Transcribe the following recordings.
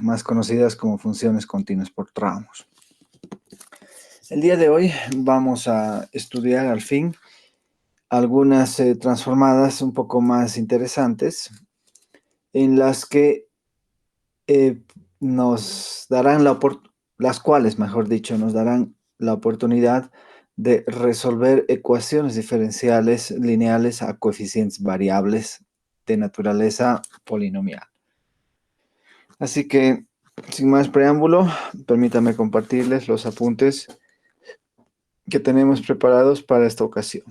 más conocidas como funciones continuas por tramos. El día de hoy vamos a estudiar al fin algunas transformadas un poco más interesantes en las que nos darán las cuales, mejor dicho, nos darán la oportunidad de resolver ecuaciones diferenciales lineales a coeficientes variables de naturaleza polinomial. Así que, sin más preámbulo, permítame compartirles los apuntes que tenemos preparados para esta ocasión.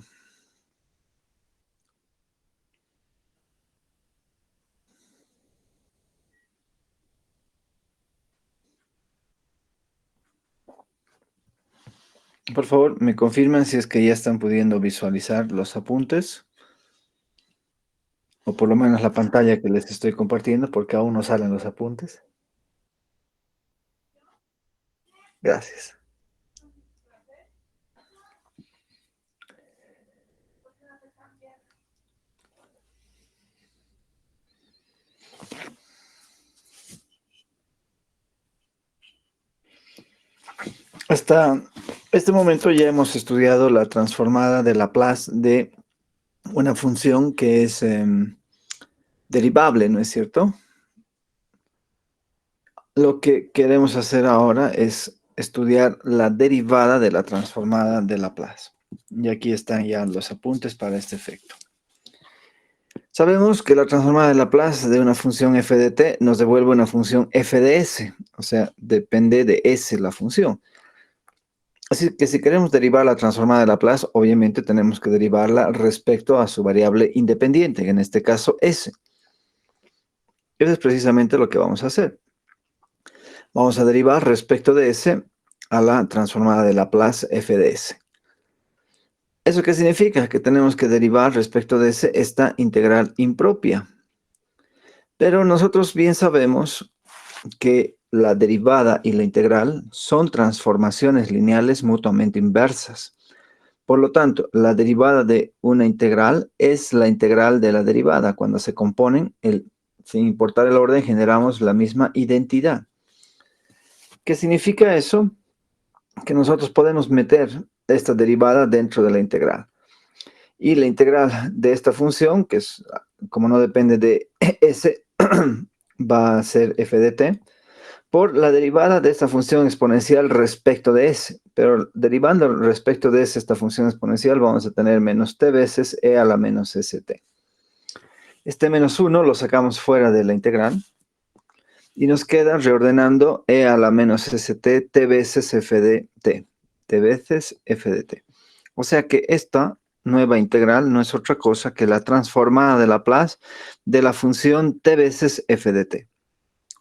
Por favor, me confirman si es que ya están pudiendo visualizar los apuntes, o por lo menos la pantalla que les estoy compartiendo, porque aún no salen los apuntes. Gracias. Hasta este momento ya hemos estudiado la transformada de Laplace de una función que es derivable, ¿no es cierto? Lo que queremos hacer ahora es estudiar la derivada de la transformada de Laplace. Y aquí están ya los apuntes para este efecto. Sabemos que la transformada de Laplace de una función f de t nos devuelve una función f de s, o sea, depende de s la función. Así que si queremos derivar la transformada de Laplace, obviamente tenemos que derivarla respecto a su variable independiente, en este caso s. Eso es precisamente lo que vamos a hacer. Vamos a derivar respecto de s a la transformada de Laplace f de s. ¿Eso qué significa? Que tenemos que derivar respecto de s esta integral impropia. Pero nosotros bien sabemos que la derivada y la integral son transformaciones lineales mutuamente inversas. Por lo tanto, la derivada de una integral es la integral de la derivada. Cuando se componen, sin importar el orden, generamos la misma identidad. ¿Qué significa eso? Que nosotros podemos meter esta derivada dentro de la integral. Y la integral de esta función, que es, como no depende de s, va a ser f de t, por la derivada de esta función exponencial respecto de s. Pero derivando respecto de s esta función exponencial, vamos a tener menos t veces e a la menos st. Este menos 1 lo sacamos fuera de la integral y nos queda reordenando e a la menos st t veces f de t. T veces f de t. O sea que esta nueva integral no es otra cosa que la transformada de Laplace de la función t veces f de t.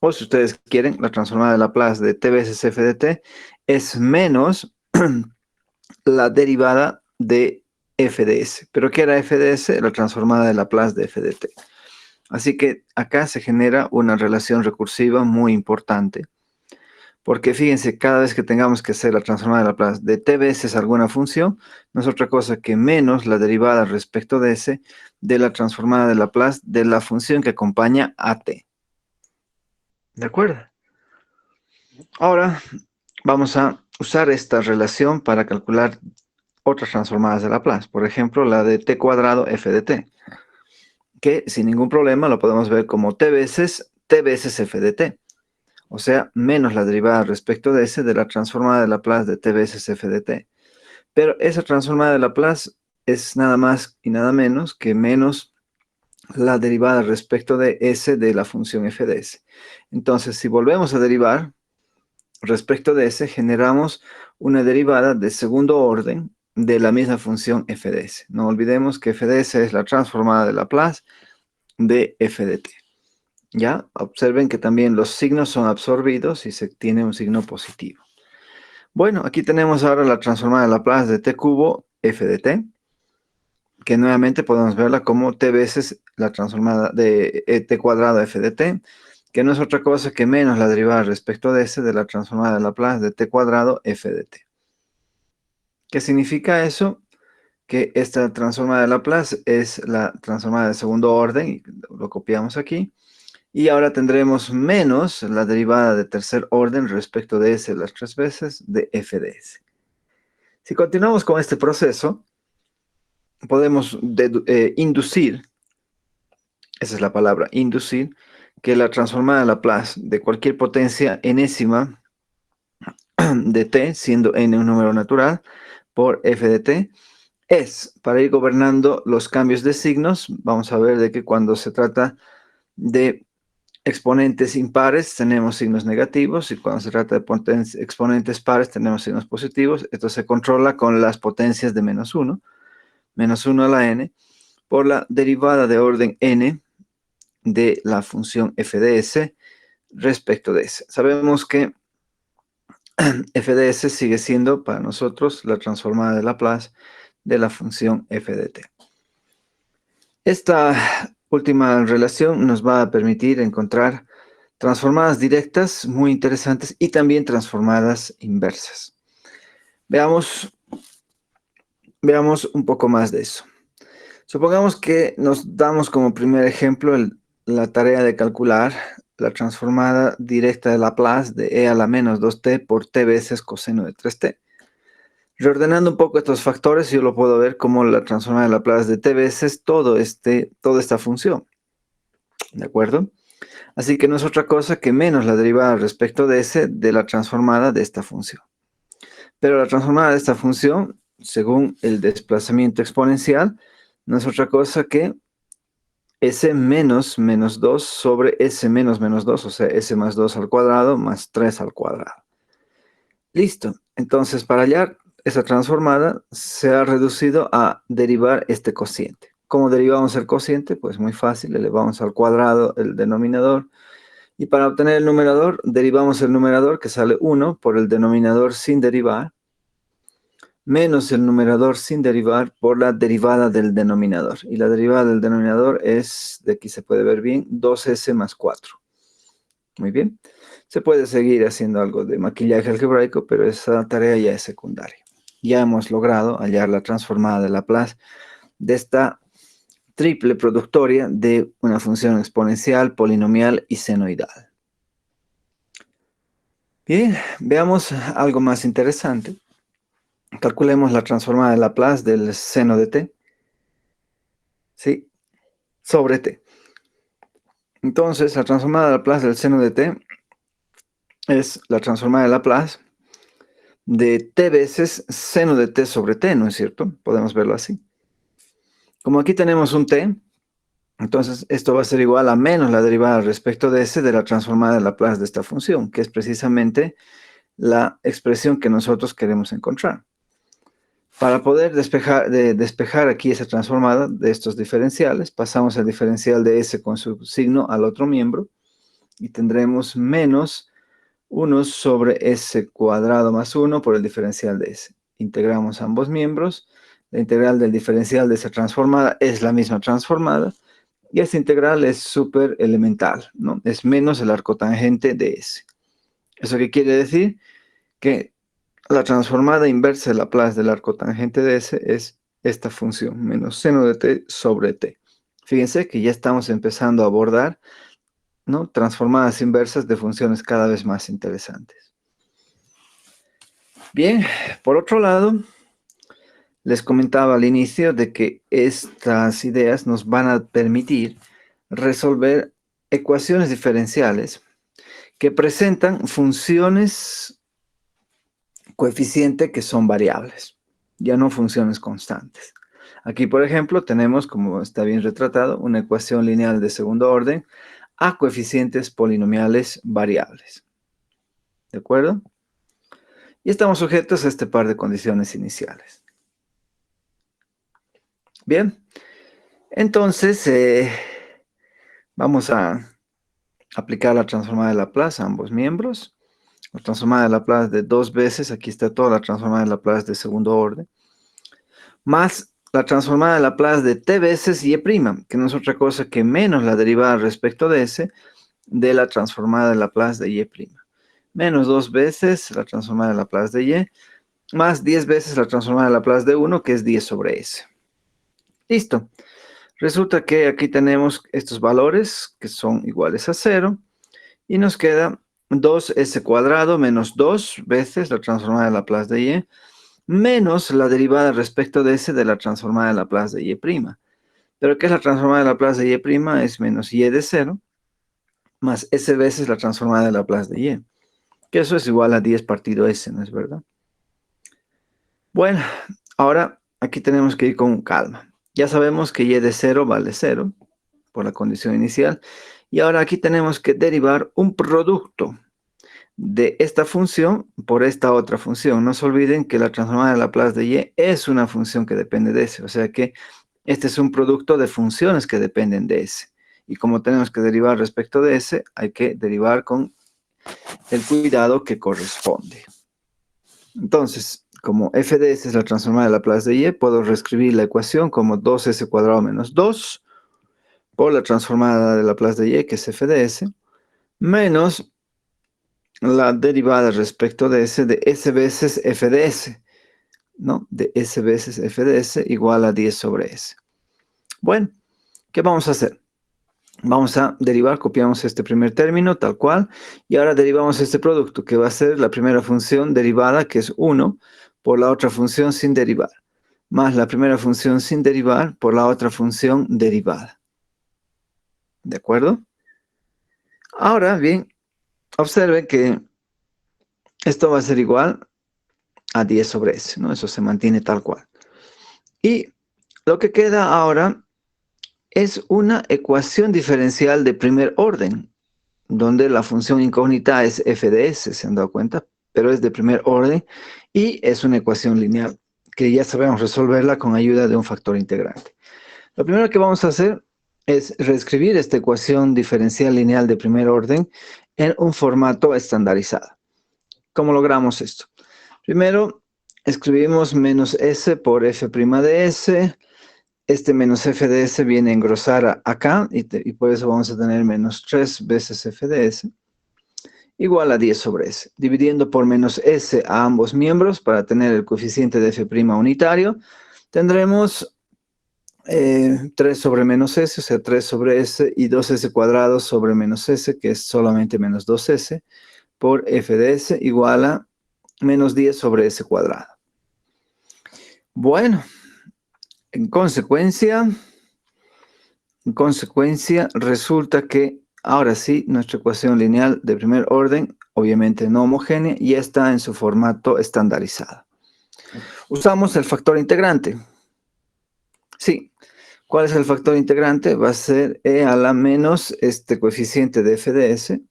O si ustedes quieren, la transformada de Laplace de t veces f de t es menos la derivada de f de s. ¿Pero qué era f de s? La transformada de Laplace de f de t. Así que acá se genera una relación recursiva muy importante. Porque fíjense, cada vez que tengamos que hacer la transformada de Laplace de t veces alguna función, no es otra cosa que menos la derivada respecto de s de la transformada de Laplace de la función que acompaña a t. ¿De acuerdo? Ahora vamos a usar esta relación para calcular otras transformadas de Laplace. Por ejemplo, la de t cuadrado f de t, que sin ningún problema lo podemos ver como t veces f de t. O sea, menos la derivada respecto de s de la transformada de Laplace de t veces f de t. Pero esa transformada de Laplace es nada más y nada menos que menos la derivada respecto de s de la función f de s. Entonces, si volvemos a derivar respecto de s, generamos una derivada de segundo orden de la misma función f de s. No olvidemos que f de s es la transformada de Laplace de f de t. ¿Ya? Observen que también los signos son absorbidos y se tiene un signo positivo. Bueno, aquí tenemos ahora la transformada de Laplace de t cubo f de t, que nuevamente podemos verla como t veces la transformada de t cuadrado f de t, que no es otra cosa que menos la derivada respecto de s de la transformada de Laplace de t cuadrado f de t. ¿Qué significa eso? Que esta transformada de Laplace es la transformada de segundo orden, y lo copiamos aquí, Y ahora tendremos menos la derivada de tercer orden respecto de S las 3 veces de f de S. Si continuamos con este proceso, podemos inducir, esa es la palabra, inducir, que la transformada de Laplace de cualquier potencia enésima de t, siendo n un número natural, por f de t, es, para ir gobernando los cambios de signos, vamos a ver de que cuando se trata de exponentes impares tenemos signos negativos y cuando se trata de exponentes pares tenemos signos positivos. Esto se controla con las potencias de menos 1 a la n, por la derivada de orden n de la función f de s respecto de s. Sabemos que f de s sigue siendo para nosotros la transformada de Laplace de la función f de t. Esta última relación nos va a permitir encontrar transformadas directas muy interesantes y también transformadas inversas. Veamos un poco más de eso. Supongamos que nos damos como primer ejemplo la tarea de calcular la transformada directa de Laplace de e a la menos 2t por t veces coseno de 3t. Reordenando un poco estos factores, yo lo puedo ver como la transformada de Laplace de t veces toda esta función. ¿De acuerdo? Así que no es otra cosa que menos la derivada respecto de s de la transformada de esta función. Pero la transformada de esta función, según el desplazamiento exponencial, no es otra cosa que s menos menos 2 sobre s menos menos 2, o sea, s más 2 al cuadrado más 3 al cuadrado. Listo. Entonces, para hallar esa transformada, se ha reducido a derivar este cociente. ¿Cómo derivamos el cociente? Pues muy fácil, elevamos al cuadrado el denominador. Y para obtener el numerador, derivamos el numerador, que sale 1, por el denominador sin derivar, menos el numerador sin derivar por la derivada del denominador. Y la derivada del denominador es, de aquí se puede ver bien, 2s más 4. Muy bien. Se puede seguir haciendo algo de maquillaje algebraico, pero esa tarea ya es secundaria. Ya hemos logrado hallar la transformada de Laplace de esta triple productoria de una función exponencial, polinomial y senoidal. Bien, veamos algo más interesante. Calculemos la transformada de Laplace del seno de t, ¿sí? Sobre t. Entonces, la transformada de Laplace del seno de t es la transformada de Laplace de t veces seno de t sobre t, ¿no es cierto? Podemos verlo así. Como aquí tenemos un t, entonces esto va a ser igual a menos la derivada respecto de s de la transformada de Laplace de esta función, que es precisamente la expresión que nosotros queremos encontrar. Para poder despejar aquí esa transformada de estos diferenciales, pasamos el diferencial de s con su signo al otro miembro y tendremos menos 1 sobre s cuadrado más 1 por el diferencial de s. Integramos ambos miembros. La integral del diferencial de esa transformada es la misma transformada y esta integral es súper elemental, ¿no? Es menos el arcotangente de s. ¿Eso qué quiere decir? Que la transformada inversa de Laplace del arcotangente de s es esta función, menos seno de t sobre t. Fíjense que ya estamos empezando a abordar, ¿no?, transformadas inversas de funciones cada vez más interesantes. Bien, por otro lado, les comentaba al inicio de que estas ideas nos van a permitir resolver ecuaciones diferenciales que presentan funciones coeficiente que son variables, ya no funciones constantes. Aquí, por ejemplo, tenemos, como está bien retratado, una ecuación lineal de segundo orden a coeficientes polinomiales variables. ¿De acuerdo? Y estamos sujetos a este par de condiciones iniciales. Bien, entonces vamos a aplicar la transformada de Laplace a ambos miembros. La transformada de Laplace de 2 veces, aquí está toda la transformada de Laplace de segundo orden, más la transformada de Laplace de t veces y, que no es otra cosa que menos la derivada respecto de s de la transformada de Laplace de y'. Menos 2 veces la transformada de Laplace de y, más 10 veces la transformada de Laplace de 1, que es 10 sobre s. Listo. Resulta que aquí tenemos estos valores que son iguales a 0 y nos queda 2s cuadrado menos 2 veces la transformada de Laplace de y menos la derivada respecto de s de la transformada de Laplace de y'. Pero ¿qué es la transformada de Laplace de y'? Es menos y de 0 más s veces la transformada de Laplace de y. Que eso es igual a 10 partido s, ¿no es verdad? Bueno, ahora aquí tenemos que ir con calma. Ya sabemos que y de 0 vale 0 por la condición inicial. Y ahora aquí tenemos que derivar un producto de esta función por esta otra función. No se olviden que la transformada de Laplace de y es una función que depende de s. O sea que este es un producto de funciones que dependen de s. Y como tenemos que derivar respecto de s, hay que derivar con el cuidado que corresponde. Entonces, como f de s es la transformada de Laplace de y, puedo reescribir la ecuación como 2s cuadrado menos 2 por la transformada de Laplace de y, que es f de s, menos la derivada respecto de s de s veces f de s, ¿no? De s veces f de s igual a 10 sobre s. Bueno, ¿qué vamos a hacer? Vamos a derivar, copiamos este primer término tal cual, y ahora derivamos este producto, que va a ser la primera función derivada, que es 1, por la otra función sin derivar, más la primera función sin derivar por la otra función derivada. ¿De acuerdo? Ahora, bien, observen que esto va a ser igual a 10 sobre s, ¿no? Eso se mantiene tal cual. Y lo que queda ahora es una ecuación diferencial de primer orden, donde la función incógnita es f de s, ¿se han dado cuenta? Pero es de primer orden y es una ecuación lineal, que ya sabemos resolverla con ayuda de un factor integrante. Lo primero que vamos a hacer es reescribir esta ecuación diferencial lineal de primer orden en un formato estandarizado. ¿Cómo logramos esto? Primero, escribimos menos s por f' de s. Este menos f de s viene a engrosar acá y por eso vamos a tener menos 3 veces f de s igual a 10 sobre s. Dividiendo por menos s a ambos miembros para tener el coeficiente de f' unitario, tendremos 3 sobre menos s, o sea, 3 sobre s y 2s cuadrado sobre menos s, que es solamente menos 2s, por f de s igual a menos 10 sobre s cuadrado. Bueno, en consecuencia, resulta que ahora sí, nuestra ecuación lineal de primer orden, obviamente no homogénea, ya está en su formato estandarizado. Usamos el factor integrante. Sí, ¿cuál es el factor integrante? Va a ser e a la menos este coeficiente de f de s.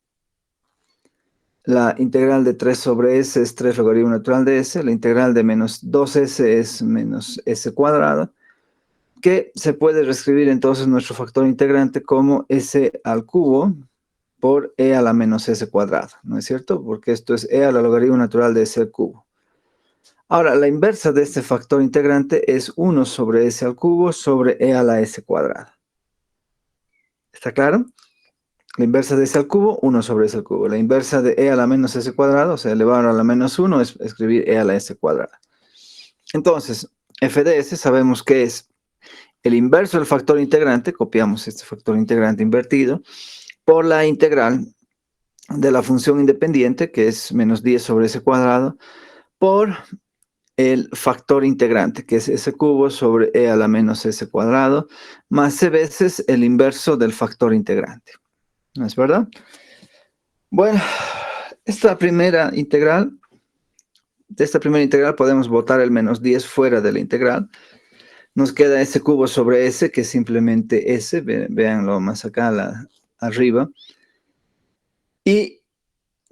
La integral de 3 sobre s es 3 logaritmo natural de s. La integral de menos 2s es menos s cuadrado, que se puede reescribir entonces nuestro factor integrante como s al cubo por e a la menos s cuadrado, ¿no es cierto? Porque esto es e a la logaritmo natural de s al cubo. Ahora, la inversa de este factor integrante es 1 sobre s al cubo sobre e a la s cuadrada. ¿Está claro? La inversa de s al cubo, 1 sobre s al cubo. La inversa de e a la menos s cuadrado, o sea, elevado a la menos 1, es escribir e a la s cuadrada. Entonces, f de s sabemos que es el inverso del factor integrante, copiamos este factor integrante invertido, por la integral de la función independiente, que es menos 10 sobre s cuadrado, por el factor integrante, que es s cubo sobre e a la menos s cuadrado, más c veces el inverso del factor integrante. ¿No es verdad? Bueno, de esta primera integral podemos botar el menos 10 fuera de la integral. Nos queda s cubo sobre s, que es simplemente s, véanlo más acá arriba. Y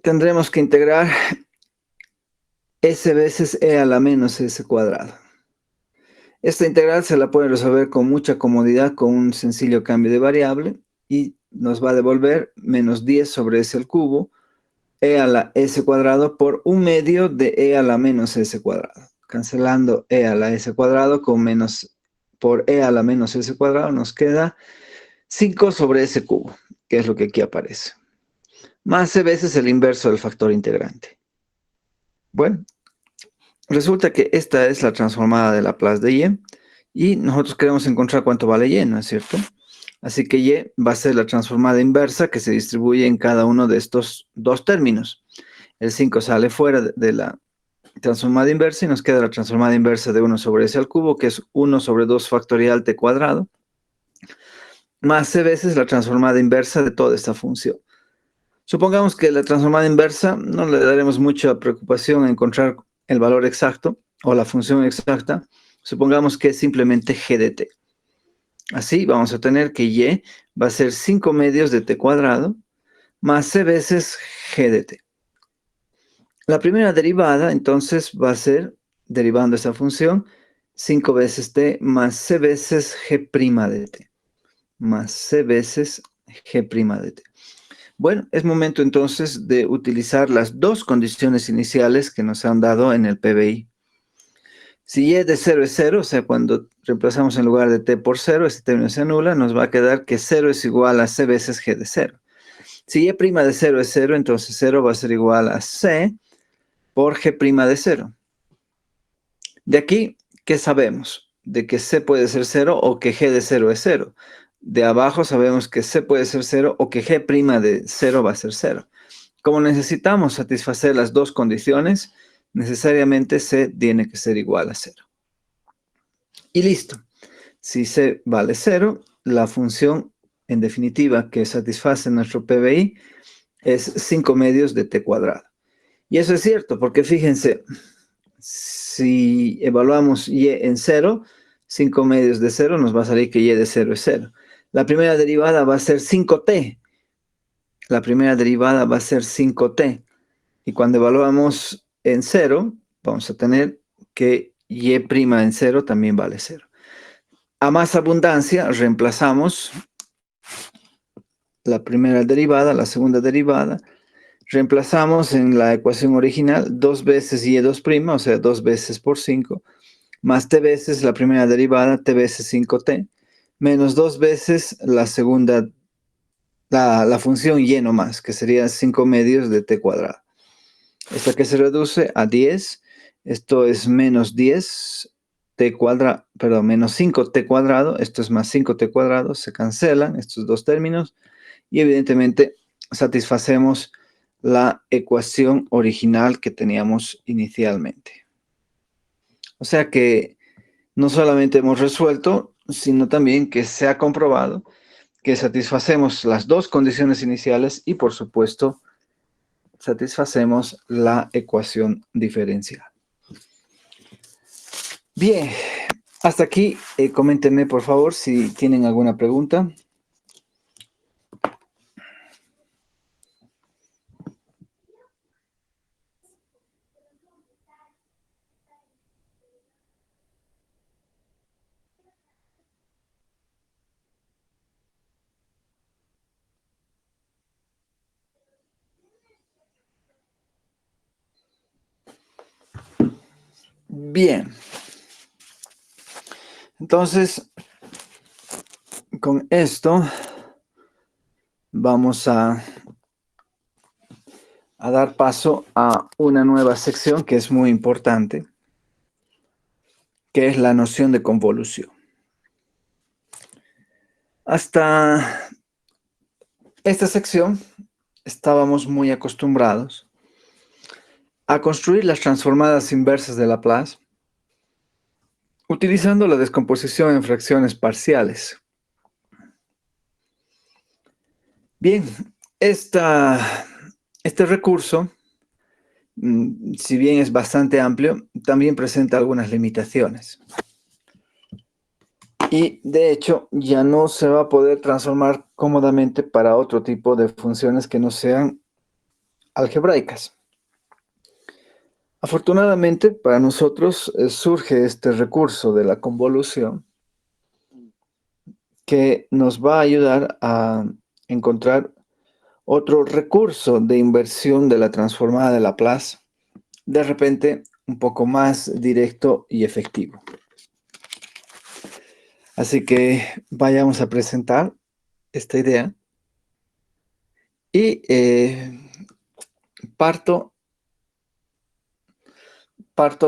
tendremos que integrar s veces e a la menos s cuadrado. Esta integral se la puede resolver con mucha comodidad con un sencillo cambio de variable y nos va a devolver menos 10 sobre s al cubo, e a la s cuadrado por 1/2 de e a la menos s cuadrado. Cancelando e a la s cuadrado con menos por e a la menos s cuadrado nos queda 5 sobre s cubo, que es lo que aquí aparece. Más c veces el inverso del factor integrante. Bueno, resulta que esta es la transformada de Laplace de y, Y nosotros queremos encontrar cuánto vale y, ¿no es cierto? Así que y va a ser la transformada inversa que se distribuye en cada uno de estos dos términos. El 5 sale fuera de la transformada inversa y nos queda la transformada inversa de 1 sobre s al cubo, que es 1 sobre 2 factorial t cuadrado, más c veces la transformada inversa de toda esta función. Supongamos que la transformada inversa no le daremos mucha preocupación a encontrar el valor exacto o la función exacta. Supongamos que es simplemente g de t. Así vamos a tener que y va a ser 5 medios de t cuadrado más c veces g de t. La primera derivada, entonces, va a ser, derivando esa función, 5 veces t más c veces g' de t. Más c veces g' de t. Bueno, es momento entonces de utilizar las dos condiciones iniciales que nos han dado en el PBI. Si y de 0 es 0, o sea, cuando reemplazamos en lugar de t por 0, este término se anula, nos va a quedar que 0 es igual a c veces g de 0. Si y' de 0 es 0, entonces 0 va a ser igual a c por g' de 0. De aquí, ¿qué sabemos? De que c puede ser 0 o que g de 0 es 0. De abajo sabemos que c puede ser 0 o que g' de 0 va a ser 0. Como necesitamos satisfacer las dos condiciones, necesariamente c tiene que ser igual a 0. Y listo. Si c vale 0, la función, en definitiva, que satisface nuestro PBI es 5 medios de t cuadrado. Y eso es cierto, porque fíjense, si evaluamos y en 0, 5 medios de 0, nos va a salir que y de 0 es 0. La primera derivada va a ser 5t. La primera derivada va a ser 5t. Y cuando evaluamos en 0, vamos a tener que y' en 0 también vale 0. A más abundancia, reemplazamos la primera derivada, la segunda derivada, reemplazamos en la ecuación original 2 veces y2', o sea, 2 veces por 5, más t veces la primera derivada, t veces 5t, menos 2 veces la segunda, la función y nomás, que sería 5 medios de t cuadrado. Esta que se reduce a 10, esto es menos 10 t cuadrado, perdón, menos 5t cuadrado, esto es más 5t cuadrado, se cancelan estos dos términos y evidentemente satisfacemos la ecuación original que teníamos inicialmente. O sea que no solamente hemos resuelto, sino también que se ha comprobado que satisfacemos las dos condiciones iniciales y, por supuesto, satisfacemos la ecuación diferencial. Bien, hasta aquí. Coméntenme, por favor, si tienen alguna pregunta. Bien. Entonces, con esto vamos a dar paso a una nueva sección que es muy importante, que es la noción de convolución. Hasta esta sección estábamos muy acostumbrados a construir las transformadas inversas de Laplace utilizando la descomposición en fracciones parciales. Bien, este recurso, si bien es bastante amplio, también presenta algunas limitaciones. Y de hecho, ya no se va a poder transformar cómodamente para otro tipo de funciones que no sean algebraicas. Afortunadamente, para nosotros surge este recurso de la convolución que nos va a ayudar a encontrar otro recurso de inversión de la transformada de Laplace, de repente un poco más directo y efectivo. Así que vayamos a presentar esta idea y parto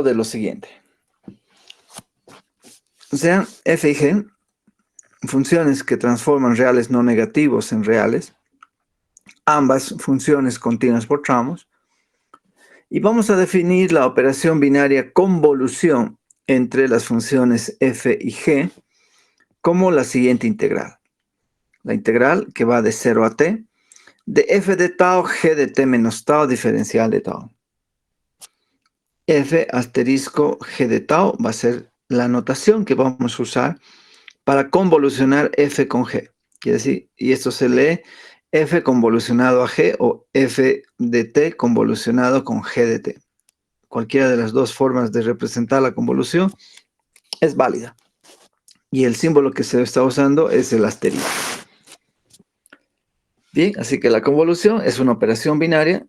de lo siguiente. sean f y g funciones que transforman reales no negativos en reales, ambas funciones continuas por tramos, y vamos a definir la operación binaria convolución entre las funciones f y g como la siguiente integral. La integral que va de 0 a t, de f de tau, g de t menos tau, diferencial de tau. F asterisco g de tau va a ser la notación que vamos a usar para convolucionar f con g. Quiere decir, y esto se lee f convolucionado a g o f de t convolucionado con g de t. Cualquiera de las dos formas de representar la convolución es válida. Y el símbolo que se está usando es el asterisco. Bien, así que la convolución es una operación binaria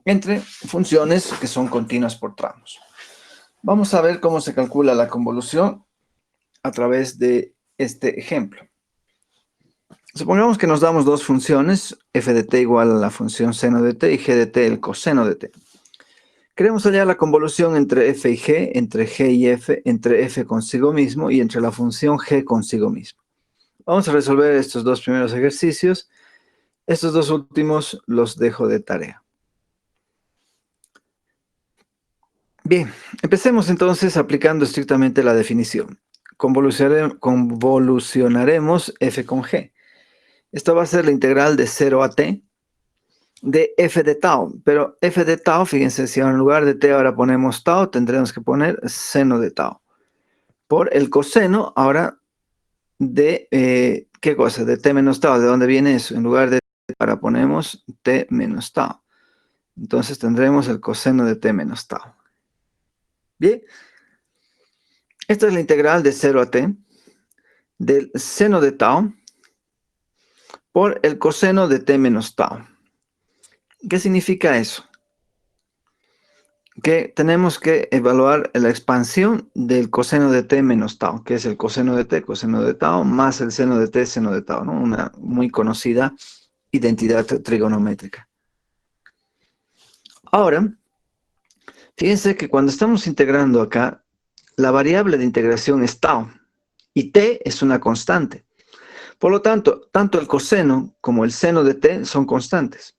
entre funciones que son continuas por tramos. Vamos a ver cómo se calcula la convolución a través de este ejemplo. Supongamos que nos damos dos funciones, f de t igual a la función seno de t y g de t el coseno de t. Queremos hallar la convolución entre f y g, entre g y f, entre f consigo mismo y entre la función g consigo mismo. Vamos a resolver estos dos primeros ejercicios. Estos dos últimos los dejo de tarea. Bien, empecemos entonces aplicando estrictamente la definición. Convolucionaremos f con g. Esto va a ser la integral de 0 a t de f de tau. Pero f de tau, fíjense, si en lugar de t ahora ponemos tau, tendremos que poner seno de tau. Por el coseno ahora de, ¿qué cosa? De t menos tau. ¿De dónde viene eso? En lugar de t ahora ponemos t menos tau. Entonces tendremos el coseno de t menos tau. Bien. Esta es la integral de 0 a t del seno de tau por el coseno de t menos tau. ¿Qué significa eso? Que tenemos que evaluar la expansión del coseno de t menos tau, que es el coseno de tau, más el seno de t, seno de tau, ¿no? Una muy conocida identidad trigonométrica. Ahora, fíjense que cuando estamos integrando acá, la variable de integración es tau, y t es una constante. Por lo tanto, tanto el coseno como el seno de t son constantes.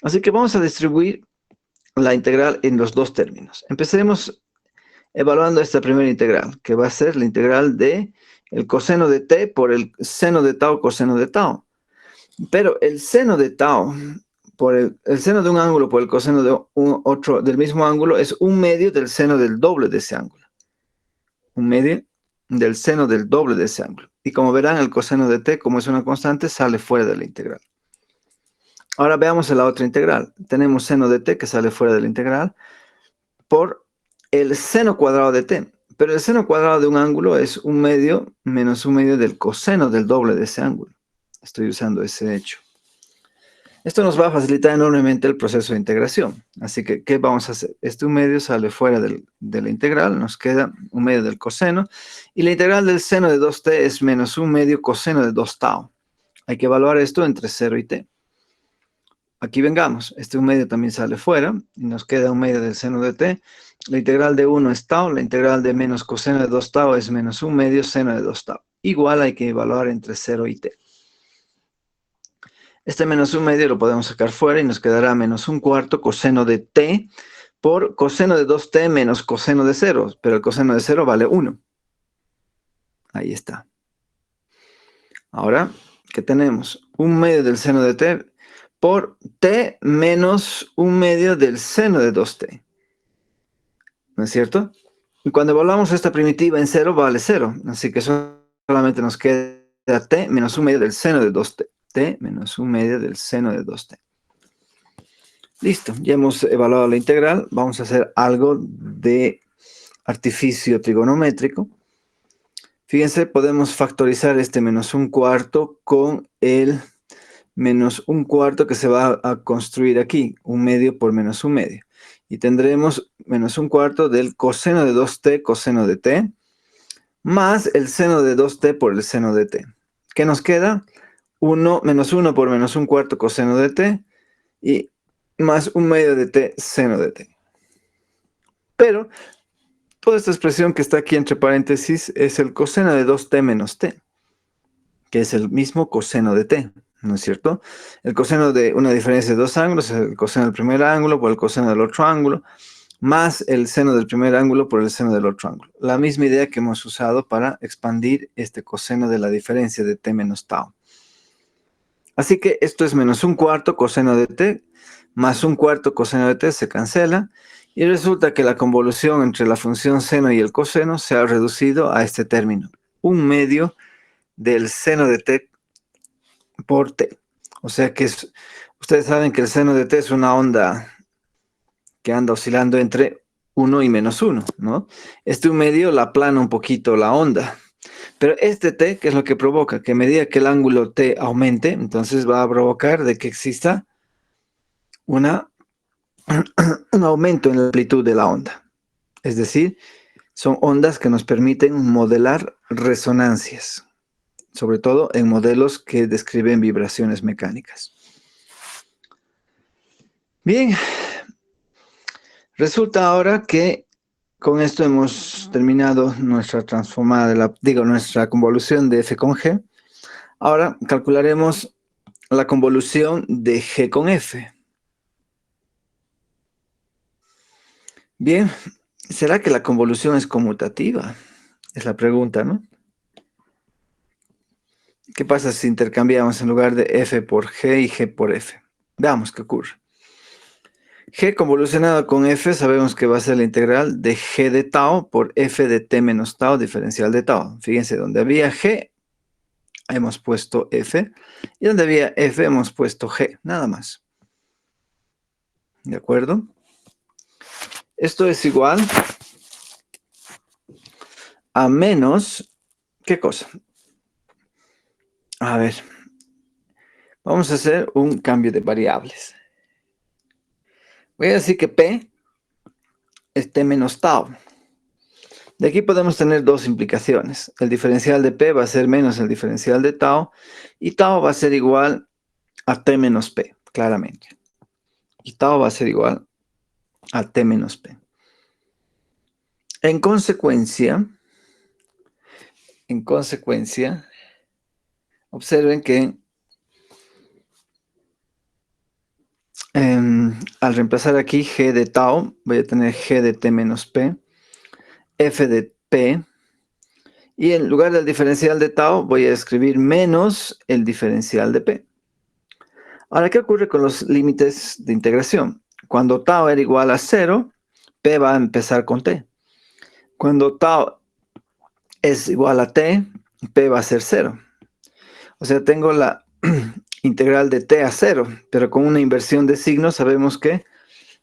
Así que vamos a distribuir la integral en los dos términos. Empecemos evaluando esta primera integral, que va a ser la integral de el coseno de t por el seno de tau coseno de tau. Pero el seno de tau por el seno de un ángulo por el coseno de otro del mismo ángulo es un medio del seno del doble de ese ángulo. Un medio del seno del doble de ese ángulo. Y como verán, el coseno de t, como es una constante, sale fuera de la integral. Ahora veamos la otra integral. Tenemos seno de t que sale fuera de la integral por el seno cuadrado de t. Pero el seno cuadrado de un ángulo es un medio menos un medio del coseno del doble de ese ángulo. Estoy usando ese hecho. Esto nos va a facilitar enormemente el proceso de integración. Así que, ¿qué vamos a hacer? Este un medio sale fuera de la integral, nos queda un medio del coseno, y la integral del seno de 2t es menos un medio coseno de 2 tau. Hay que evaluar esto entre 0 y t. Aquí vengamos, este un medio también sale fuera, y nos queda un medio del seno de t. La integral de 1 es tau, la integral de menos coseno de 2 tau es menos un medio seno de 2 tau. Igual hay que evaluar entre 0 y t. Este menos un medio lo podemos sacar fuera y nos quedará menos un cuarto coseno de t por coseno de 2t menos coseno de 0, pero el coseno de 0 vale 1. Ahí está. Ahora, ¿qué tenemos? Un medio del seno de t por t menos un medio del seno de 2t. ¿No es cierto? Y cuando evaluamos esta primitiva en 0, vale 0. Así que solamente nos queda t menos un medio del seno de 2t. T menos un medio del seno de 2t. Listo, ya hemos evaluado la integral. Vamos a hacer algo de artificio trigonométrico. Fíjense, podemos factorizar este menos un cuarto con el menos un cuarto que se va a construir aquí, un medio por menos un medio. Y tendremos menos un cuarto del coseno de 2t coseno de t, más el seno de 2t por el seno de t. ¿Qué nos queda? 1 menos 1 por menos un cuarto coseno de t, y más un medio de t seno de t. Pero Toda esta expresión que está aquí entre paréntesis es el coseno de 2t menos t, que es el mismo coseno de t, ¿no es cierto? El coseno de una diferencia de dos ángulos es el coseno del primer ángulo por el coseno del otro ángulo, más el seno del primer ángulo por el seno del otro ángulo. La misma idea que hemos usado para expandir este coseno de la diferencia de t menos tau. Así que esto es menos un cuarto coseno de t, más un cuarto coseno de t se cancela, y resulta que la convolución entre la función seno y el coseno se ha reducido a este término, un medio del seno de t por t. O sea que ustedes saben que el seno de t es una onda que anda oscilando entre 1 y menos 1, ¿no? Este un medio la aplana un poquito la onda. Pero este t, ¿qué es lo que provoca? Que a medida que el ángulo t aumente, entonces va a provocar de que exista un aumento en la amplitud de la onda. Es decir, son ondas que nos permiten modelar resonancias, sobre todo en modelos que describen vibraciones mecánicas. Bien, resulta ahora que con esto hemos terminado nuestra transformada nuestra convolución de f con g. Ahora calcularemos la convolución de g con f. Bien, ¿será que la convolución es conmutativa? Es la pregunta, ¿no? ¿Qué pasa si intercambiamos en lugar de f por g y g por f? Veamos qué ocurre. G convolucionado con f sabemos que va a ser la integral de g de tau por f de t menos tau diferencial de tau. Fíjense, donde había g hemos puesto f y donde había f hemos puesto g, nada más. ¿De acuerdo? Esto es igual a menos, ¿qué cosa? A ver, vamos a hacer un cambio de variables. Voy a decir que p es t menos tau. De aquí podemos tener dos implicaciones. El diferencial de p va a ser menos el diferencial de tau, y tau va a ser igual a t menos p, claramente. Y tau va a ser igual a t menos p. En consecuencia, observen que al reemplazar aquí g de tau, voy a tener g de t menos p, f de p, y en lugar del diferencial de tau voy a escribir menos el diferencial de p. Ahora, ¿qué ocurre con los límites de integración? Cuando tau era igual a 0, p va a empezar con t. Cuando tau es igual a t, p va a ser 0. O sea, tengo la integral de t a 0, pero con una inversión de signo sabemos que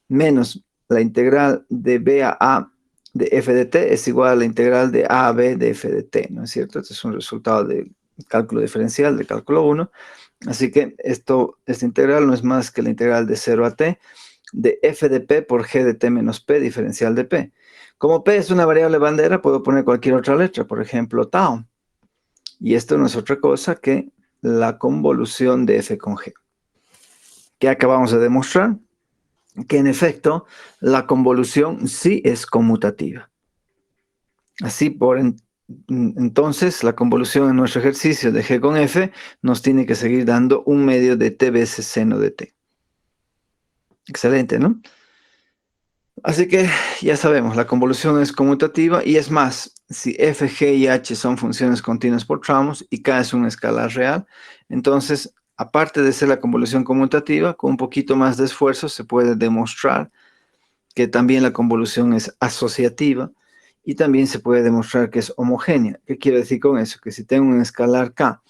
menos la integral de b a a de f de t es igual a la integral de a a b de f de t, ¿no es cierto? Este es un resultado del cálculo diferencial, de cálculo 1. Así que esta integral no es más que la integral de 0 a t de f de p por g de t menos p diferencial de p. Como p es una variable bandera, puedo poner cualquier otra letra, por ejemplo, tau. Y esto no es otra cosa que la convolución de f con g. ¿Qué acabamos de demostrar? Que en efecto la convolución sí es conmutativa. Así, entonces, la convolución en nuestro ejercicio de g con f nos tiene que seguir dando un medio de t veces seno de t. Excelente, ¿no? Así que ya sabemos, la convolución es conmutativa, y es más, si f, g y h son funciones continuas por tramos y k es un escalar real, entonces, aparte de ser la convolución conmutativa, con un poquito más de esfuerzo se puede demostrar que también la convolución es asociativa, y también se puede demostrar que es homogénea. ¿Qué quiero decir con eso? Que si tengo un escalar k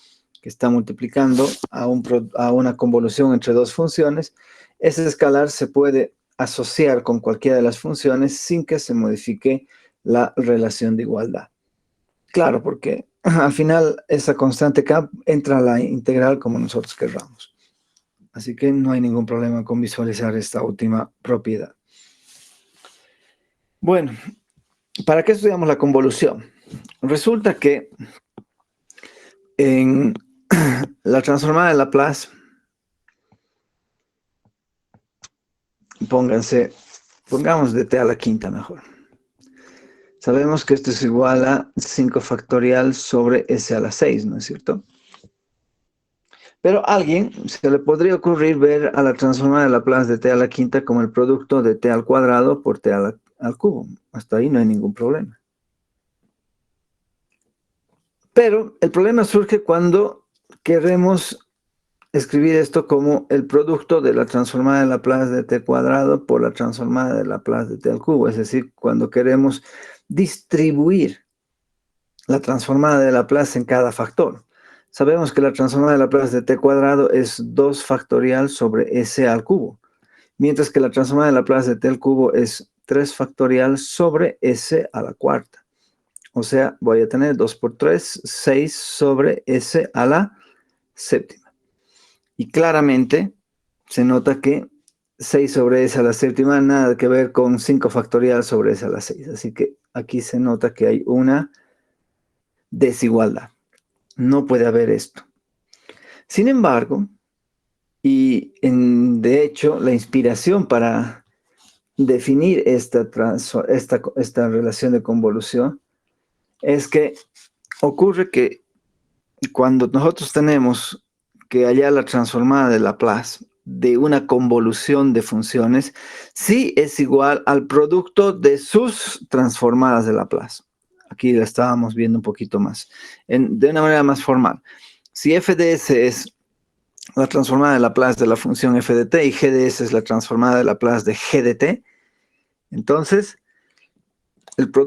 que está multiplicando a una convolución entre dos funciones, ese escalar se puede asociar con cualquiera de las funciones sin que se modifique la relación de igualdad. Claro, porque al final esa constante k entra a la integral como nosotros querramos. Así que no hay ningún problema con visualizar esta última propiedad. Bueno, ¿para qué estudiamos la convolución? Resulta que en la transformada de Laplace, pongamos de t a la quinta mejor. Sabemos que esto es igual a 5 factorial sobre S a la 6, ¿no es cierto? Pero a alguien se le podría ocurrir ver a la transformada de Laplace de t a la quinta como el producto de t al cuadrado por t al cubo. Hasta ahí no hay ningún problema. Pero el problema surge cuando queremos escribir esto como el producto de la transformada de Laplace de t cuadrado por la transformada de Laplace de t al cubo. Es decir, cuando queremos distribuir la transformada de Laplace en cada factor. Sabemos que la transformada de Laplace de t cuadrado es 2 factorial sobre s al cubo, mientras que la transformada de Laplace de t al cubo es 3 factorial sobre s a la cuarta. O sea, voy a tener 2 por 3, 6 sobre s a la séptima. Y claramente se nota que 6 sobre s a la séptima nada que ver con 5 factorial sobre s a la 6. Así que aquí se nota que hay una desigualdad. No puede haber esto. Sin embargo, y de hecho, la inspiración para definir esta relación de convolución es que ocurre que cuando nosotros tenemos que hallar la transformada de Laplace de una convolución de funciones, sí es igual al producto de sus transformadas de Laplace. Aquí la estábamos viendo un poquito más, de una manera más formal. Si f de s es la transformada de Laplace de la función f de t y g de s es la transformada de Laplace de g de t, entonces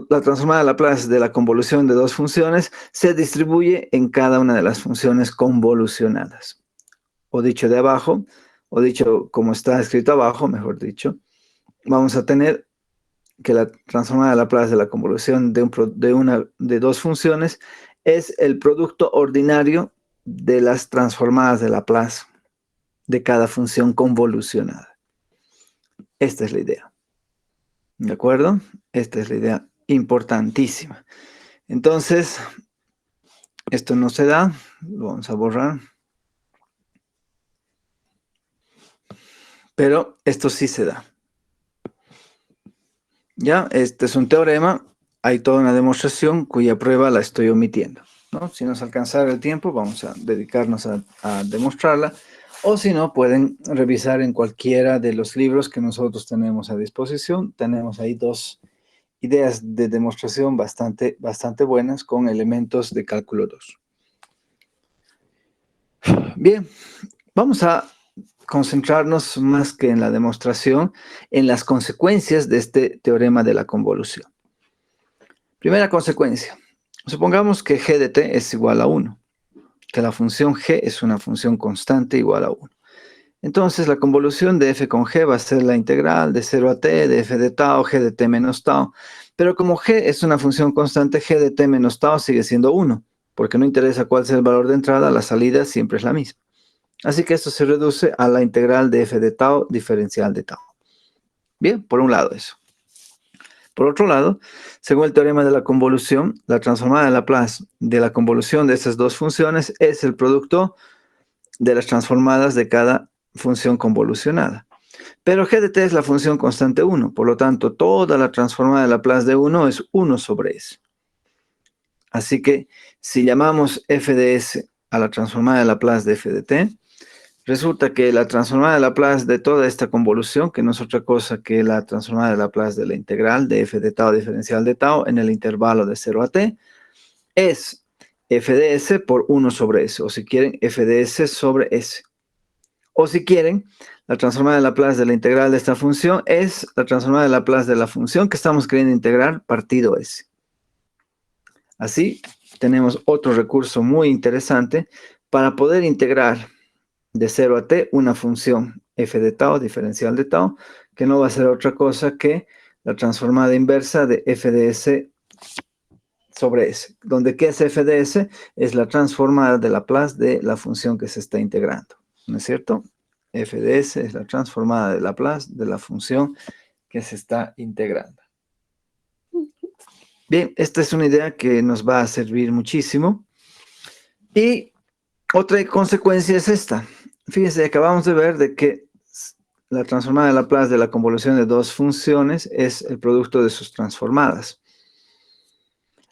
la transformada de Laplace de la convolución de dos funciones se distribuye en cada una de las funciones convolucionadas. O dicho de abajo, o dicho como está escrito abajo, mejor dicho, vamos a tener que la transformada de Laplace de la convolución de dos funciones es el producto ordinario de las transformadas de Laplace de cada función convolucionada. Esta es la idea. ¿De acuerdo? Esta es la idea importantísima. Entonces, esto no se da. Lo vamos a borrar. Pero esto sí se da. Ya, este es un teorema. Hay toda una demostración cuya prueba la estoy omitiendo, ¿no? Si nos alcanzara el tiempo, vamos a dedicarnos a demostrarla. O si no, pueden revisar en cualquiera de los libros que nosotros tenemos a disposición. Tenemos ahí dos ideas de demostración bastante buenas con elementos de cálculo 2. Bien, vamos a concentrarnos más que en la demostración, en las consecuencias de este teorema de la convolución. Primera consecuencia. Supongamos que g de t es igual a 1, que la función g es una función constante igual a 1. Entonces, la convolución de f con g va a ser la integral de 0 a t de f de tau, g de t menos tau. Pero como g es una función constante, g de t menos tau sigue siendo 1, porque no interesa cuál sea el valor de entrada, la salida siempre es la misma. Así que esto se reduce a la integral de f de tau diferencial de tau. Bien, por un lado eso. Por otro lado, según el teorema de la convolución, la transformada de Laplace de la convolución de esas dos funciones es el producto de las transformadas de cada función convolucionada. Pero g de t es la función constante 1, por lo tanto, toda la transformada de Laplace de 1 es 1 sobre s. Así que, si llamamos f de s a la transformada de Laplace de f de t, resulta que la transformada de Laplace de toda esta convolución, que no es otra cosa que la transformada de Laplace de la integral de f de tau diferencial de tau en el intervalo de 0 a t, es f de s por 1 sobre s, o si quieren, f de s sobre s. O si quieren, la transformada de Laplace de la integral de esta función es la transformada de Laplace de la función que estamos queriendo integrar partido s. Así, tenemos otro recurso muy interesante para poder integrar de 0 a t una función f de tau, diferencial de tau, que no va a ser otra cosa que la transformada inversa de f de s sobre s, donde ¿qué es f de s? Es la transformada de Laplace de la función que se está integrando, ¿no es cierto? F de s es la transformada de Laplace de la función que se está integrando. Bien, esta es una idea que nos va a servir muchísimo. Y otra consecuencia es esta. Fíjense, acabamos de ver de que la transformada de Laplace de la convolución de dos funciones es el producto de sus transformadas.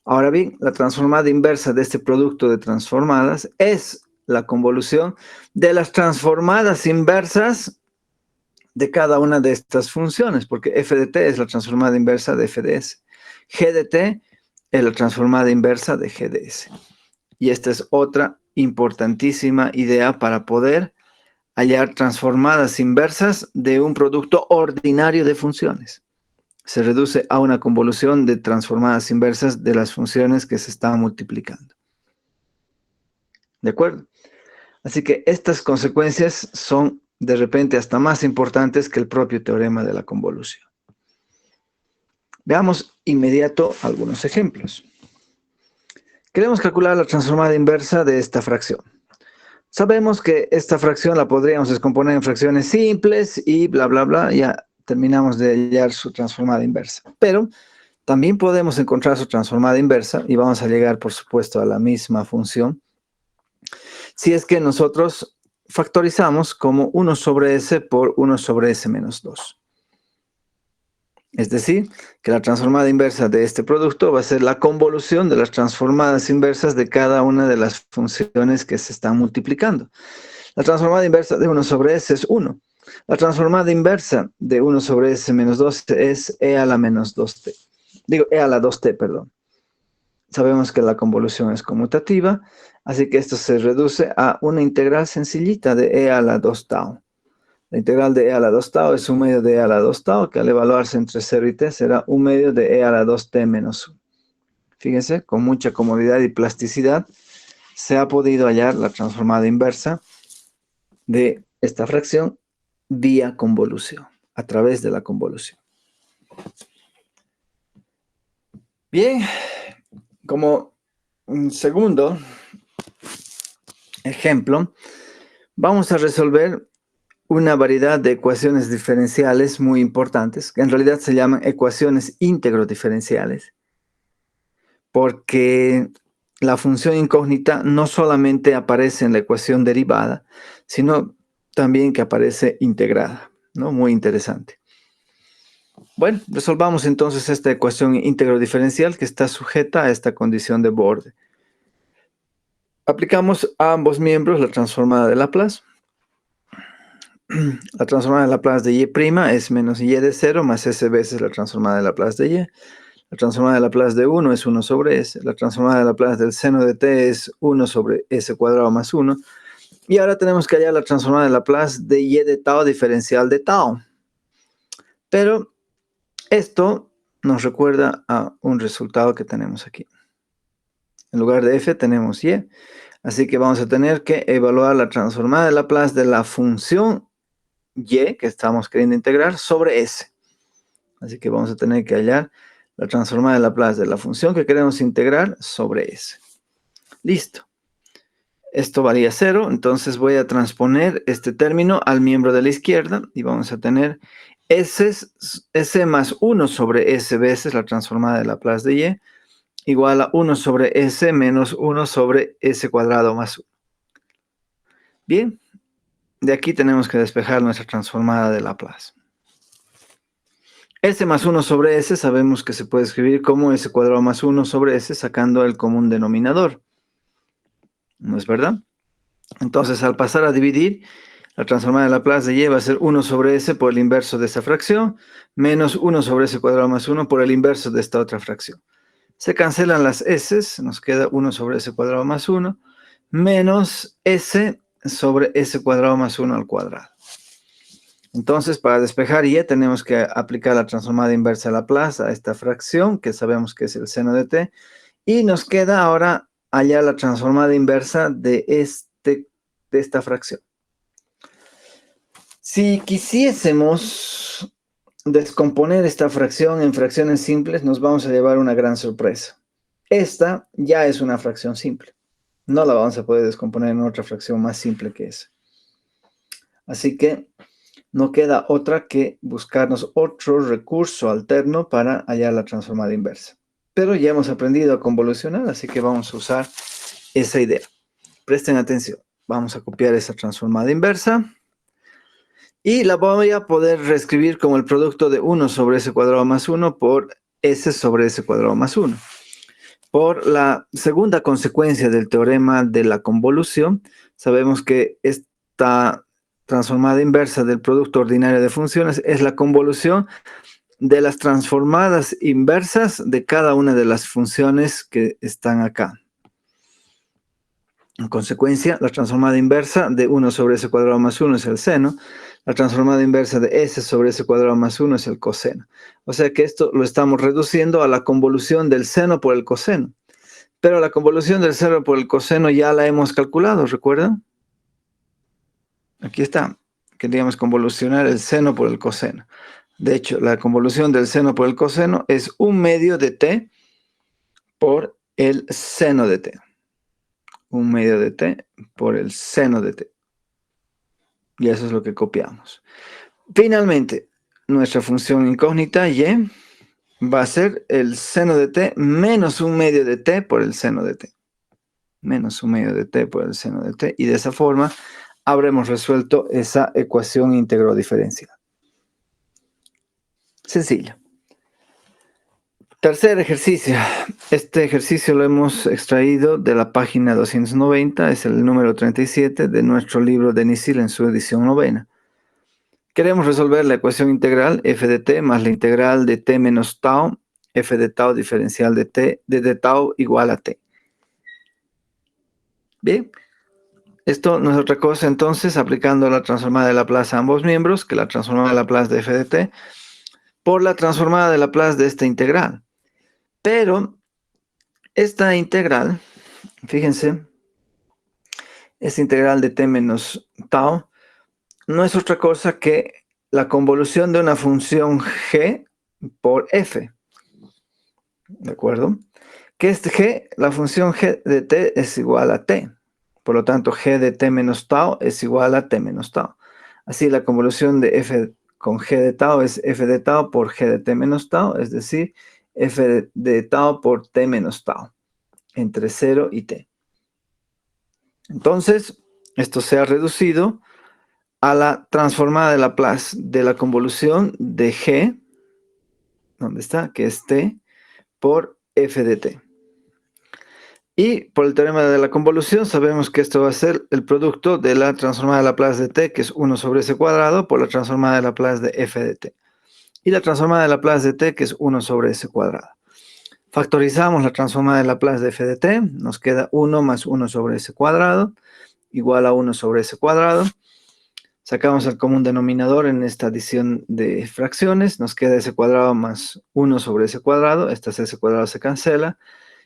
Ahora bien, la transformada inversa de este producto de transformadas es la convolución de las transformadas inversas de cada una de estas funciones, porque f de t es la transformada inversa de f de s. G de t es la transformada inversa de g de s. Y esta es otra importantísima idea para poder hallar transformadas inversas de un producto ordinario de funciones. Se reduce a una convolución de transformadas inversas de las funciones que se están multiplicando. ¿De acuerdo? Así que estas consecuencias son de repente hasta más importantes que el propio teorema de la convolución. Veamos inmediato algunos ejemplos. Queremos calcular la transformada inversa de esta fracción. Sabemos que esta fracción la podríamos descomponer en fracciones simples y bla, bla, bla, ya terminamos de hallar su transformada inversa. Pero también podemos encontrar su transformada inversa y vamos a llegar, por supuesto, a la misma función si es que nosotros factorizamos como 1 sobre s por 1 sobre s menos 2. Es decir, que la transformada inversa de este producto va a ser la convolución de las transformadas inversas de cada una de las funciones que se están multiplicando. La transformada inversa de 1 sobre s es 1. La transformada inversa de 1 sobre s menos 2 es e a la menos 2t. Digo, e a la 2t, perdón. Sabemos que la convolución es conmutativa, así que esto se reduce a una integral sencillita de e a la 2 tau. La integral de e a la 2 tau es 1 medio de e a la 2 tau, que al evaluarse entre 0 y t será 1 medio de e a la 2t menos 1. Fíjense, con mucha comodidad y plasticidad se ha podido hallar la transformada inversa de esta fracción vía convolución, a través de la convolución. Bien, como un segundo ejemplo, vamos a resolver una variedad de ecuaciones diferenciales muy importantes, que en realidad se llaman ecuaciones íntegro diferenciales, porque la función incógnita no solamente aparece en la ecuación derivada, sino también que aparece integrada, ¿no? Muy interesante. Bueno, resolvamos entonces esta ecuación íntegro diferencial que está sujeta a esta condición de borde. Aplicamos a ambos miembros la transformada de Laplace. La transformada de Laplace de y' es menos y de 0 más s veces la transformada de Laplace de y. La transformada de Laplace de 1 es 1 sobre s. La transformada de Laplace del seno de t es 1 sobre s cuadrado más 1. Y ahora tenemos que hallar la transformada de Laplace de y de tau diferencial de tau. Pero esto nos recuerda a un resultado que tenemos aquí. En lugar de f tenemos y. Así que vamos a tener que evaluar la transformada de Laplace de la función y que estamos queriendo integrar sobre s. Así que vamos a tener que hallar la transformada de Laplace de la función que queremos integrar sobre s. Listo. Esto valía 0, entonces voy a transponer este término al miembro de la izquierda y vamos a tener s más 1 sobre s veces la transformada de Laplace de y igual a 1 sobre s menos 1 sobre s cuadrado más 1. Bien, de aquí tenemos que despejar nuestra transformada de Laplace. S más 1 sobre S sabemos que se puede escribir como S cuadrado más 1 sobre S sacando el común denominador. ¿No es verdad? Entonces, al pasar a dividir, la transformada de Laplace de y va a ser 1 sobre S por el inverso de esta fracción, menos 1 sobre S cuadrado más 1 por el inverso de esta otra fracción. Se cancelan las S, nos queda 1 sobre S cuadrado más 1, menos S sobre S cuadrado más 1 al cuadrado. Entonces, para despejar y tenemos que aplicar la transformada inversa de Laplace a esta fracción, que sabemos que es el seno de t, y nos queda ahora hallar la transformada inversa de esta fracción. Si quisiésemos descomponer esta fracción en fracciones simples, nos vamos a llevar una gran sorpresa. Esta ya es una fracción simple. No la vamos a poder descomponer en otra fracción más simple que esa. Así que no queda otra que buscarnos otro recurso alterno para hallar la transformada inversa. Pero ya hemos aprendido a convolucionar, así que vamos a usar esa idea. Presten atención. Vamos a copiar esa transformada inversa. Y la voy a poder reescribir como el producto de 1 sobre s cuadrado más 1 por s sobre s cuadrado más 1. Por la segunda consecuencia del teorema de la convolución, sabemos que esta transformada inversa del producto ordinario de funciones es la convolución de las transformadas inversas de cada una de las funciones que están acá. En consecuencia, la transformada inversa de 1 sobre s cuadrado más 1 es el seno. La transformada inversa de s sobre s cuadrado más 1 es el coseno. O sea que esto lo estamos reduciendo a la convolución del seno por el coseno. Pero la convolución del seno por el coseno ya la hemos calculado, ¿recuerdan? Aquí está. Queríamos convolucionar el seno por el coseno. De hecho, la convolución del seno por el coseno es 1/2 de t por el seno de t. 1/2 de t por el seno de t. Y eso es lo que copiamos. Finalmente, nuestra función incógnita y va a ser el seno de t menos 1/2 de t por el seno de t. Menos 1/2 de t por el seno de t. Y de esa forma habremos resuelto esa ecuación íntegro diferencial. Sencillo. Tercer ejercicio. Este ejercicio lo hemos extraído de la página 290, es el número 37 de nuestro libro de Nisil en su edición novena. Queremos resolver la ecuación integral f de t más la integral de t menos tau, f de tau diferencial de t, de tau igual a t. Bien, esto no es otra cosa entonces, aplicando la transformada de Laplace a ambos miembros, que la transformada de Laplace de f de t, por la transformada de Laplace de esta integral. Pero esta integral, fíjense, esta integral de t menos tau, no es otra cosa que la convolución de una función g por f. ¿De acuerdo? Que este g, la función g de t es igual a t. Por lo tanto, g de t menos tau es igual a t menos tau. Así, la convolución de f con g de tau es f de tau por g de t menos tau, es decir, f de tau por t menos tau, entre 0 y t. Entonces, esto se ha reducido a la transformada de Laplace de la convolución de g, ¿dónde está? Que es t, por f de t. Y por el teorema de la convolución sabemos que esto va a ser el producto de la transformada de Laplace de t, que es 1 sobre s cuadrado, por la transformada de Laplace de f de t. Y la transformada de Laplace de t, que es 1 sobre s cuadrado. Factorizamos la transformada de Laplace de f de t, nos queda 1 más 1 sobre s cuadrado, igual a 1 sobre s cuadrado. Sacamos el común denominador en esta adición de fracciones, nos queda s cuadrado más 1 sobre s cuadrado, esta s cuadrado se cancela.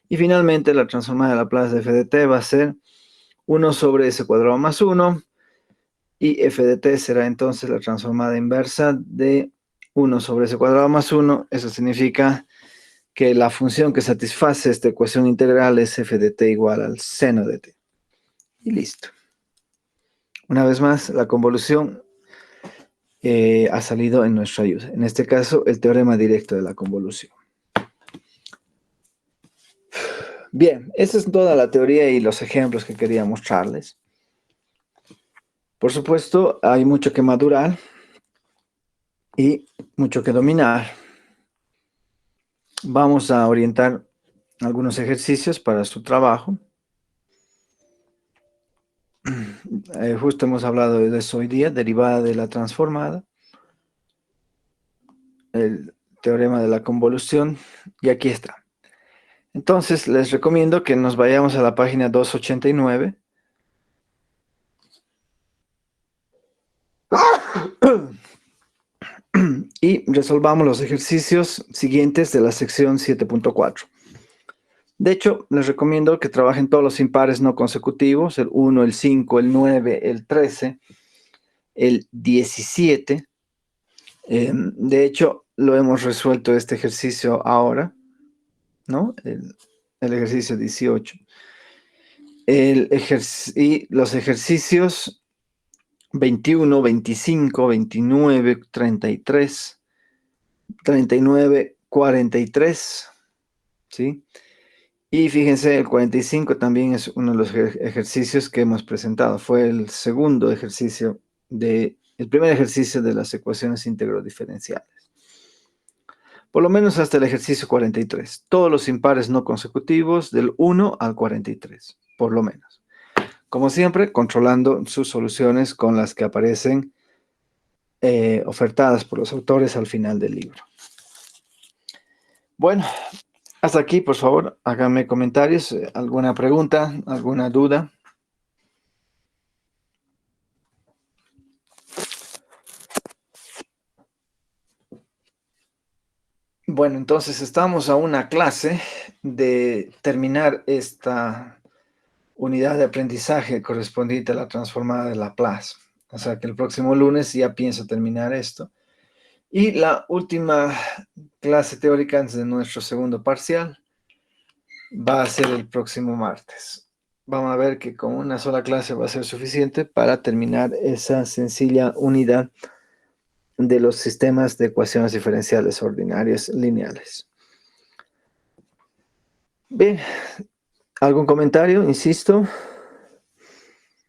Y finalmente la transformada de Laplace de f de t va a ser 1 sobre s cuadrado más 1, y f de t será entonces la transformada inversa de 1 sobre s cuadrado más 1. Eso significa que la función que satisface esta ecuación integral es f de t igual al seno de t. Y listo. Una vez más, la convolución ha salido en nuestra ayuda. En este caso, el teorema directo de la convolución. Bien, esa es toda la teoría y los ejemplos que quería mostrarles. Por supuesto, hay mucho que madurar y mucho que dominar. Vamos a orientar algunos ejercicios para su trabajo. Justo hemos hablado de eso hoy día, derivada de la transformada, el teorema de la convolución, y aquí está. Entonces, les recomiendo que nos vayamos a la página 289. Y resolvamos los ejercicios siguientes de la sección 7.4. De hecho, les recomiendo que trabajen todos los impares no consecutivos, el 1, el 5, el 9, el 13, el 17. De hecho, lo hemos resuelto este ejercicio ahora, ¿no? El ejercicio 18. Y los ejercicios 21, 25, 29, 33, 39, 43, ¿sí? Y fíjense, el 45 también es uno de los ejercicios que hemos presentado. Fue el segundo ejercicio el primer ejercicio de las ecuaciones íntegro diferenciales. Por lo menos hasta el ejercicio 43. Todos los impares no consecutivos del 1 al 43, por lo menos. Como siempre, controlando sus soluciones con las que aparecen ofertadas por los autores al final del libro. Bueno, hasta aquí, por favor, háganme comentarios, alguna pregunta, alguna duda. Bueno, entonces estamos a una clase de terminar esta unidad de aprendizaje correspondiente a la transformada de Laplace. O sea que el próximo lunes ya pienso terminar esto. Y la última clase teórica antes de nuestro segundo parcial va a ser el próximo martes. Vamos a ver que con una sola clase va a ser suficiente para terminar esa sencilla unidad de los sistemas de ecuaciones diferenciales ordinarias lineales. Bien, ¿algún comentario? Insisto.